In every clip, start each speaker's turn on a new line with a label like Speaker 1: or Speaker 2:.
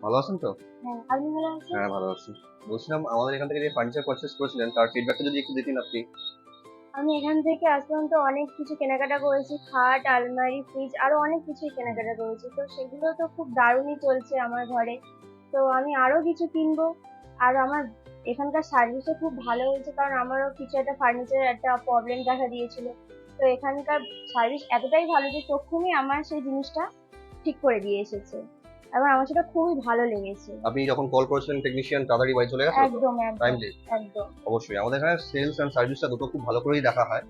Speaker 1: ভালো আছেন তো?
Speaker 2: হ্যাঁ, আপনি ভালো আছেন?
Speaker 1: হ্যাঁ, ভালো আছি। বলছিলাম আমাদের এখান থেকে যে ফার্নিচার পারচেজ করেছিলেন তার ফিডব্যাকটা যদি একটু দিতেন আপনি।
Speaker 2: আমি এখান থেকে আজ পর্যন্ত অনেক কিছু কেনাকাটা করেছি। খাট, আলমারি, ফ্রিজ আরো অনেক কিছুই কেনাকাটা করেছি। তো সেগুলো তো খুব দারুণই চলছে আমার ঘরে। তো আমি আরো কিছু কিনবো। আর আমার এখানকার সার্ভিসও খুব ভালো হয়েছে, কারণ আমারও কিছু একটা ফার্নিচারের একটা প্রবলেম দেখা দিয়েছিল। তো এখানকার সার্ভিস এতটাই ভালো যে তক্ষুনি আমার সেই জিনিসটা ঠিক করে দিয়ে এসেছে। এবং আমার সেটা খুবই ভালো লেগেছে।
Speaker 1: আপনি যখন কল করেছিলেন টেকনিশিয়ান তাড়াতাড়ি বাড়ি চলে গেছিল তো?
Speaker 2: একদম, একদম,
Speaker 1: টাইমলি?
Speaker 2: একদম।
Speaker 1: অবশ্যই। আমাদের এখানে সেলস অ্যান্ড সার্ভিসটা দুটো খুব ভালো করেই দেখা হয়।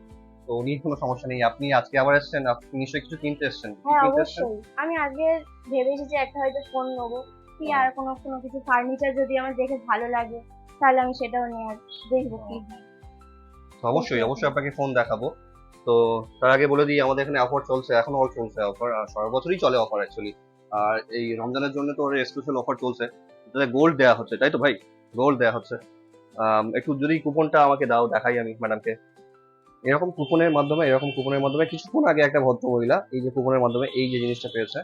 Speaker 1: তো উনি কোনো সমস্যা নেই। আপনি আজকে আবার এসেছেন, আপনি নিশ্চয়ই কিছু কিনতে এসেছেন। কি
Speaker 2: হ্যাঁ,
Speaker 1: কিনতে এসেছেন?
Speaker 2: অবশ্যই। আমি আগে ভেবেছি যে একটা হয়তো ফোন নেবো, কি
Speaker 1: ও,
Speaker 2: আর কোনো কিছু ফার্নিচার যদি আমার দেখে ভালো লাগে, তাহলে আমি সেটাও নেওয়ার দেখবো কি
Speaker 1: ও।
Speaker 2: হয়।
Speaker 1: তো
Speaker 2: তো
Speaker 1: অবশ্যই,
Speaker 2: সেরকম।
Speaker 1: অবশ্যই আপনাকে ফোন দেখাবো। তো তার আগে বলে দিই আমাদের এখানে অফার চলছে, এখনো চলছে অফার। সারা বছরই চলে অফার অ্যাকচুয়ালি। আর এই রমজানের জন্য তো স্পেশাল অফার চলছে। এটাতে গোল্ড দেওয়া হচ্ছে, তাই তো ভাই? গোল্ড দেওয়া হচ্ছে। একটু যদি কুপনটা আমাকে দাও, দেখাই আমি ম্যাডামকে। এরকম কুপনের মাধ্যমে কিছুক্ষণ আগে একটা ভদ্র মহিলা এই যে কুপনের মাধ্যমে এই যে জিনিসটা পেয়েছে।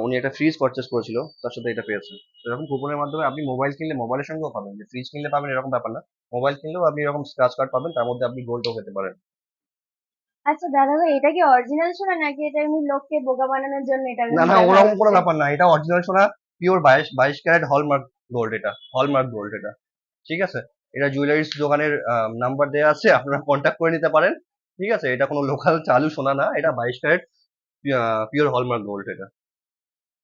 Speaker 1: উনি একটা ফ্রিজ পারচেস করেছিল, তার সাথে এটা পেয়েছে। এরকম কুপনের মাধ্যমে আপনি মোবাইল কিনলে মোবাইলের সঙ্গেও পাবেন, যে ফ্রিজ কিনলে পাবেন এরকম ব্যাপার না। মোবাইল কিনলেও আপনি এরকম স্ক্র্যাচ কার্ড পাবেন, তার মধ্যে আপনি গোল্ডও পেতে পারেন।
Speaker 2: আচ্ছা দাদা ভাই, এটা কি অরিজিনাল সোনা নাকি এটা এমনি লোককে বোকা বানানোর জন্য এটা
Speaker 1: না না,
Speaker 2: দেখা
Speaker 1: ওরকম কোনো
Speaker 2: হচ্ছে?
Speaker 1: ব্যাপার না, এটা অরিজিনাল সোনা। পিওর 22 22 ক্যারেট হলমার্ক গোল্ড, এটা হলমার্ক গোল্ড এটা। ঠিক আছে। এটা জুয়েলারিস দোকানের নাম্বার দেওয়া আছে, আপনারা কন্ট্যাক্ট করে নিতে পারেন। ঠিক আছে, এটা কোনো লোকাল চালু সোনা না, এটা 22 ক্যারেট পিওর হলমার্ক গোল্ড এটা।